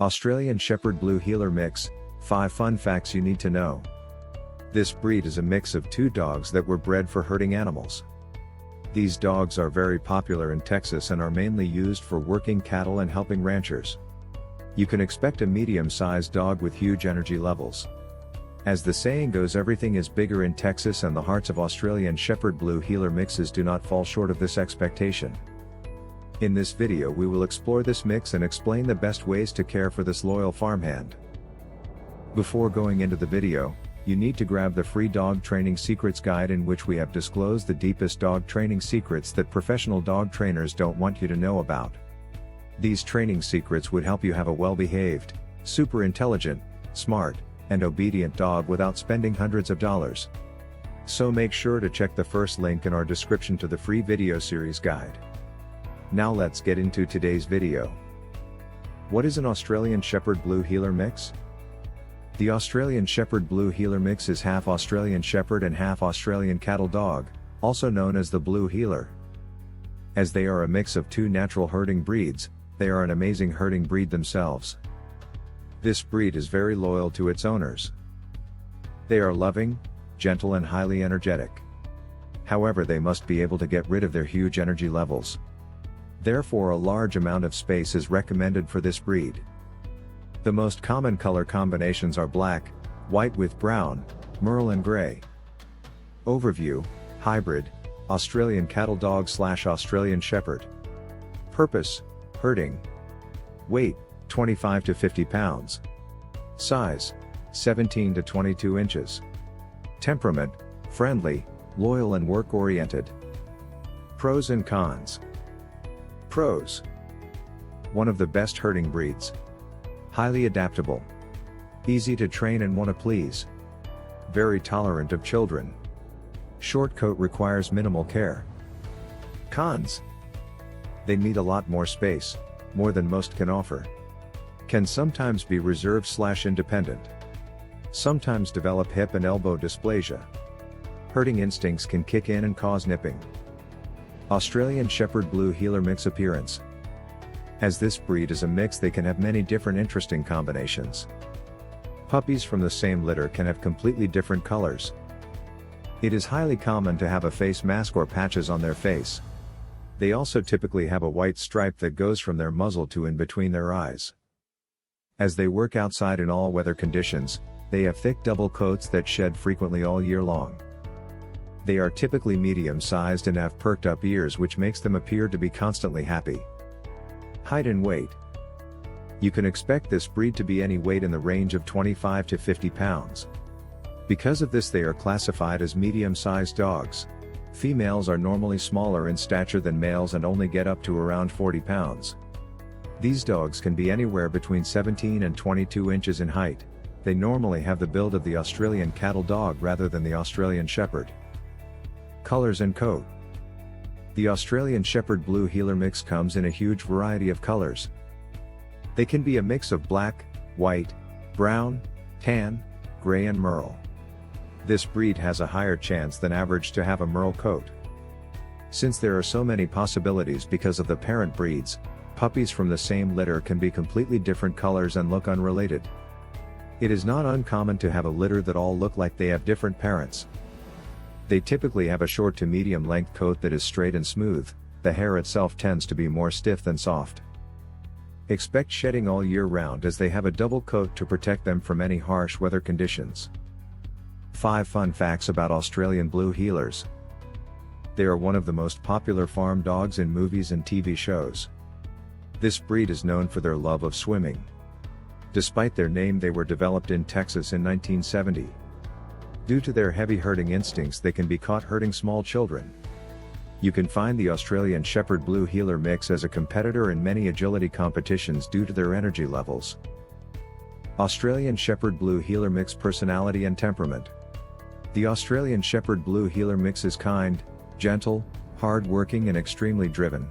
Australian Shepherd Blue Heeler Mix, 5 Fun Facts You Need to Know. This breed is a mix of two dogs that were bred for herding animals. These dogs are very popular in Texas and are mainly used for working cattle and helping ranchers. You can expect a medium-sized dog with huge energy levels. As the saying goes, everything is bigger in Texas, and the hearts of Australian Shepherd Blue Heeler mixes do not fall short of this expectation. In this video we will explore this mix and explain the best ways to care for this loyal farmhand. Before going into the video, you need to grab the free Dog Training Secrets Guide, in which we have disclosed the deepest dog training secrets that professional dog trainers don't want you to know about. These training secrets would help you have a well-behaved, super intelligent, smart, and obedient dog without spending hundreds of dollars. So make sure to check the first link in our description to the free video series guide. Now let's get into today's video. What is an Australian Shepherd Blue Heeler mix? The Australian Shepherd Blue Heeler mix is half Australian Shepherd and half Australian Cattle Dog, also known as the Blue Heeler. As they are a mix of two natural herding breeds, they are an amazing herding breed themselves. This breed is very loyal to its owners. They are loving, gentle and highly energetic. However, they must be able to get rid of their huge energy levels. Therefore, a large amount of space is recommended for this breed. The most common color combinations are black, white with brown, merle and gray. Overview: hybrid, Australian Cattle Dog / Australian Shepherd. Purpose: herding. Weight: 25 to 50 pounds. Size: 17 to 22 inches. Temperament: friendly, loyal and work-oriented. Pros and cons. Pros: one of the best herding breeds. Highly adaptable. Easy to train and want to please. Very tolerant of children. Short coat requires minimal care. Cons: they need a lot more space, more than most can offer. Can sometimes be reserved / independent. Sometimes develop hip and elbow dysplasia. Herding instincts can kick in and cause nipping. Australian Shepherd Blue Heeler mix appearance. As this breed is a mix, they can have many different interesting combinations. Puppies from the same litter can have completely different colors. It is highly common to have a face mask or patches on their face. They also typically have a white stripe that goes from their muzzle to in between their eyes. As they work outside in all weather conditions, they have thick double coats that shed frequently all year long. They are typically medium-sized and have perked up ears, which makes them appear to be constantly happy. Height and weight. You can expect this breed to be any weight in the range of 25 to 50 pounds. Because of this, they are classified as medium-sized dogs. Females are normally smaller in stature than males and only get up to around 40 pounds. These dogs can be anywhere between 17 and 22 inches in height. They normally have the build of the Australian Cattle Dog rather than the Australian Shepherd. Colors and coat. The Australian Shepherd Blue Heeler mix comes in a huge variety of colors. They can be a mix of black, white, brown, tan, gray and merle. This breed has a higher chance than average to have a merle coat. Since there are so many possibilities because of the parent breeds, puppies from the same litter can be completely different colors and look unrelated. It is not uncommon to have a litter that all look like they have different parents. They typically have a short to medium length coat that is straight and smooth. The hair itself tends to be more stiff than soft. Expect shedding all year round, as they have a double coat to protect them from any harsh weather conditions. 5 fun facts about Australian Blue Heelers. They are one of the most popular farm dogs in movies and TV shows. This breed is known for their love of swimming. Despite their name, they were developed in Texas in 1970. Due to their heavy herding instincts, they can be caught herding small children. You can find the Australian Shepherd Blue Heeler mix as a competitor in many agility competitions due to their energy levels. Australian Shepherd Blue Heeler mix personality and temperament. The Australian Shepherd Blue Heeler mix is kind, gentle, hard-working and extremely driven.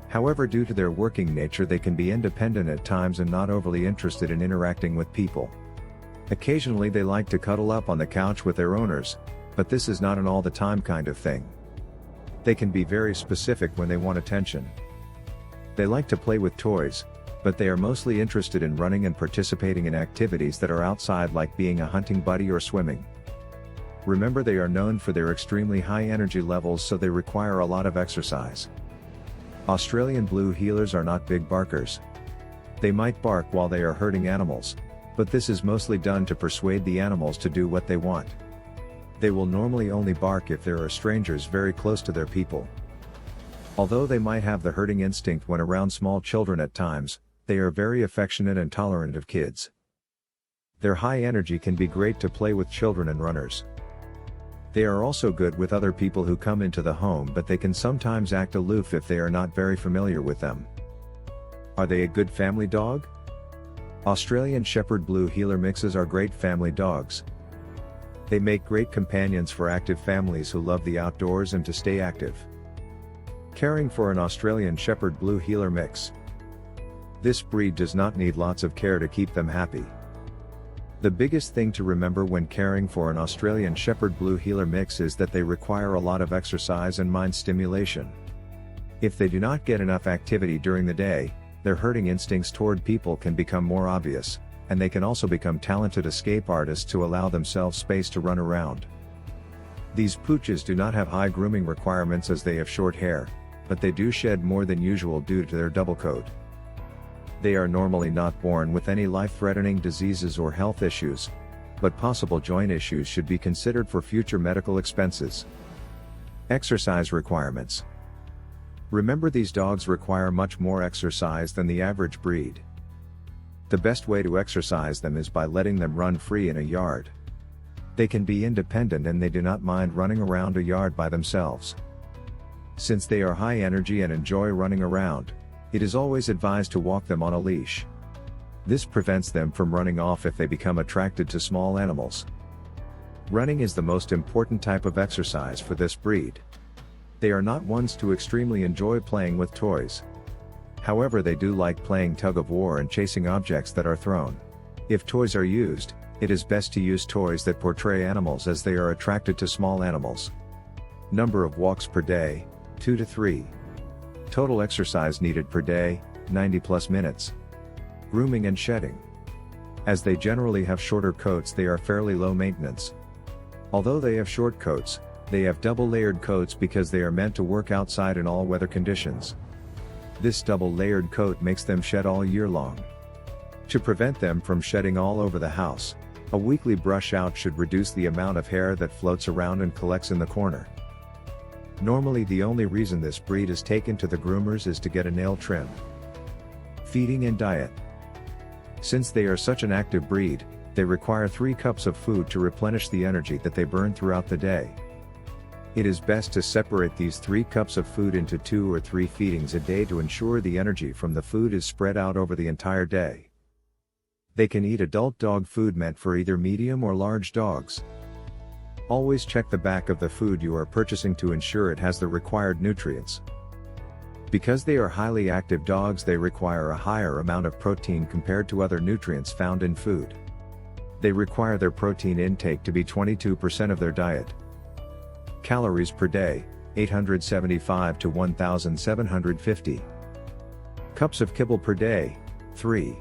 However, due to their working nature, they can be independent at times and not overly interested in interacting with people. Occasionally they like to cuddle up on the couch with their owners, but this is not an all-the-time kind of thing. They can be very specific when they want attention. They like to play with toys, but they are mostly interested in running and participating in activities that are outside, like being a hunting buddy or swimming. Remember, they are known for their extremely high energy levels, so they require a lot of exercise. Australian Blue Heelers are not big barkers. They might bark while they are herding animals, but this is mostly done to persuade the animals to do what they want. They will normally only bark if there are strangers very close to their people. Although they might have the herding instinct when around small children at times, they are very affectionate and tolerant of kids. Their high energy can be great to play with children and runners. They are also good with other people who come into the home, but they can sometimes act aloof if they are not very familiar with them. Are they a good family dog? Australian Shepherd Blue Heeler mixes are great family dogs. They make great companions for active families who love the outdoors and to stay active. Caring for an Australian Shepherd Blue Heeler mix. This breed does not need lots of care to keep them happy. The biggest thing to remember when caring for an Australian Shepherd Blue Heeler mix is that they require a lot of exercise and mind stimulation. If they do not get enough activity during the day, their herding instincts toward people can become more obvious, and they can also become talented escape artists who allow themselves space to run around. These pooches do not have high grooming requirements as they have short hair, but they do shed more than usual due to their double coat. They are normally not born with any life-threatening diseases or health issues, but possible joint issues should be considered for future medical expenses. Exercise requirements. Remember, these dogs require much more exercise than the average breed. The best way to exercise them is by letting them run free in a yard. They can be independent and they do not mind running around a yard by themselves. Since they are high energy and enjoy running around, it is always advised to walk them on a leash. This prevents them from running off if they become attracted to small animals. Running is the most important type of exercise for this breed. They are not ones to extremely enjoy playing with toys. However, they do like playing tug of war and chasing objects that are thrown. If toys are used, it is best to use toys that portray animals, as they are attracted to small animals. Number of walks per day, 2 to 3. Total exercise needed per day, 90+ minutes. Grooming and shedding. As they generally have shorter coats, they are fairly low maintenance. Although they have short coats, they have double layered coats because they are meant to work outside in all weather conditions. This double layered coat makes them shed all year long. To prevent them from shedding all over the house, a weekly brush out should reduce the amount of hair that floats around and collects in the corner. Normally, the only reason this breed is taken to the groomers is to get a nail trim. Feeding and diet. Since they are such an active breed, they require 3 cups of food to replenish the energy that they burn throughout the day. It is best to separate these 3 cups of food into 2 or 3 feedings a day to ensure the energy from the food is spread out over the entire day. They can eat adult dog food meant for either medium or large dogs. Always check the back of the food you are purchasing to ensure it has the required nutrients. Because they are highly active dogs, they require a higher amount of protein compared to other nutrients found in food. They require their protein intake to be 22% of their diet. Calories per day, 875 to 1750. Cups of kibble per day, 3.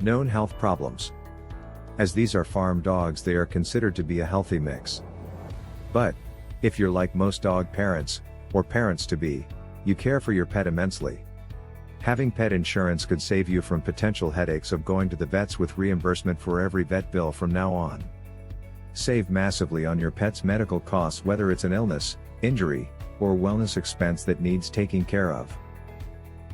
Known health problems. As these are farm dogs, they are considered to be a healthy mix. But, if you're like most dog parents, or parents-to-be, you care for your pet immensely. Having pet insurance could save you from potential headaches of going to the vets with reimbursement for every vet bill from now on. Save massively on your pet's medical costs, whether it's an illness, injury, or wellness expense that needs taking care of.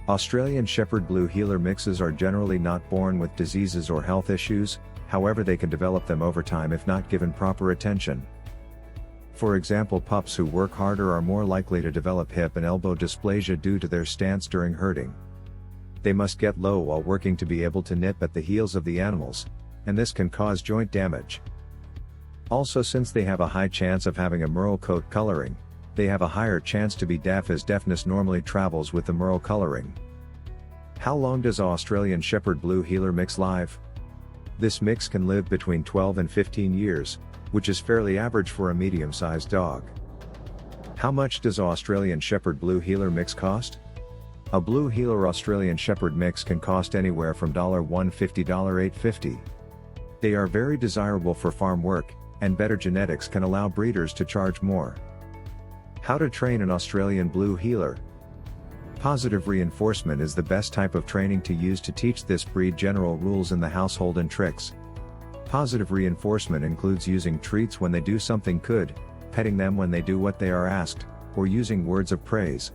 Australian Shepherd Blue Heeler mixes are generally not born with diseases or health issues, however they can develop them over time if not given proper attention. For example, pups who work harder are more likely to develop hip and elbow dysplasia due to their stance during herding. They must get low while working to be able to nip at the heels of the animals, and this can cause joint damage. Also, since they have a high chance of having a merle coat coloring, they have a higher chance to be deaf, as deafness normally travels with the merle coloring. How long does Australian Shepherd Blue Heeler mix live? This mix can live between 12 and 15 years, which is fairly average for a medium-sized dog. How much does Australian Shepherd Blue Heeler mix cost? A Blue Heeler Australian Shepherd mix can cost anywhere from $150 to $850. They are very desirable for farm work, and better genetics can allow breeders to charge more. How to train an Australian Blue Heeler. Positive reinforcement is the best type of training to use to teach this breed general rules in the household and tricks. Positive reinforcement includes using treats when they do something good, petting them when they do what they are asked, or using words of praise.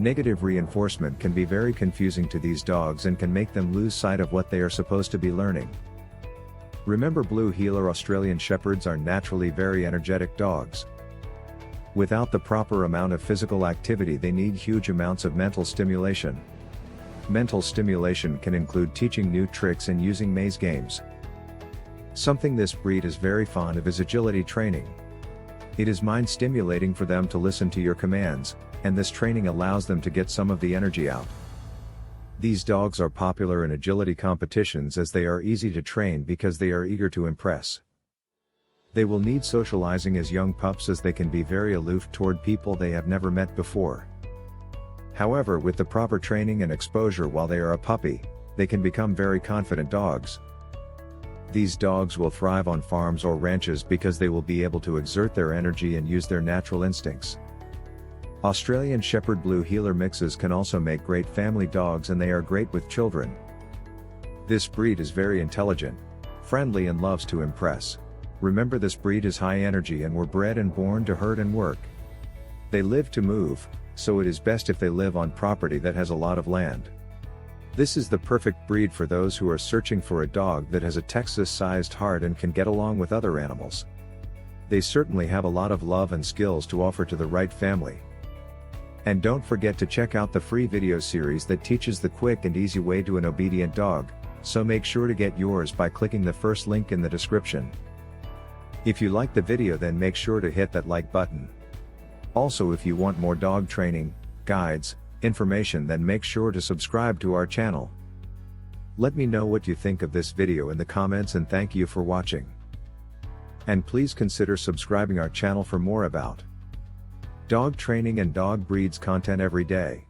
Negative reinforcement can be very confusing to these dogs and can make them lose sight of what they are supposed to be learning. Remember, Blue Heeler Australian Shepherds are naturally very energetic dogs. Without the proper amount of physical activity, they need huge amounts of mental stimulation. Mental stimulation can include teaching new tricks and using maze games. Something this breed is very fond of is agility training. It is mind stimulating for them to listen to your commands, and this training allows them to get some of the energy out. These dogs are popular in agility competitions as they are easy to train because they are eager to impress. They will need socializing as young pups as they can be very aloof toward people they have never met before. However, with the proper training and exposure while they are a puppy, they can become very confident dogs. These dogs will thrive on farms or ranches because they will be able to exert their energy and use their natural instincts. Australian Shepherd Blue Heeler mixes can also make great family dogs, and they are great with children. This breed is very intelligent, friendly, and loves to impress. Remember, this breed is high energy and were bred and born to herd and work. They live to move, so it is best if they live on property that has a lot of land. This is the perfect breed for those who are searching for a dog that has a Texas-sized heart and can get along with other animals. They certainly have a lot of love and skills to offer to the right family. And don't forget to check out the free video series that teaches the quick and easy way to an obedient dog, so make sure to get yours by clicking the first link in the description. If you like the video, then make sure to hit that like button. Also, if you want more dog training, guides, information, then make sure to subscribe to our channel. Let me know what you think of this video in the comments, and thank you for watching. And please consider subscribing our channel for more about dog training and dog breeds content every day.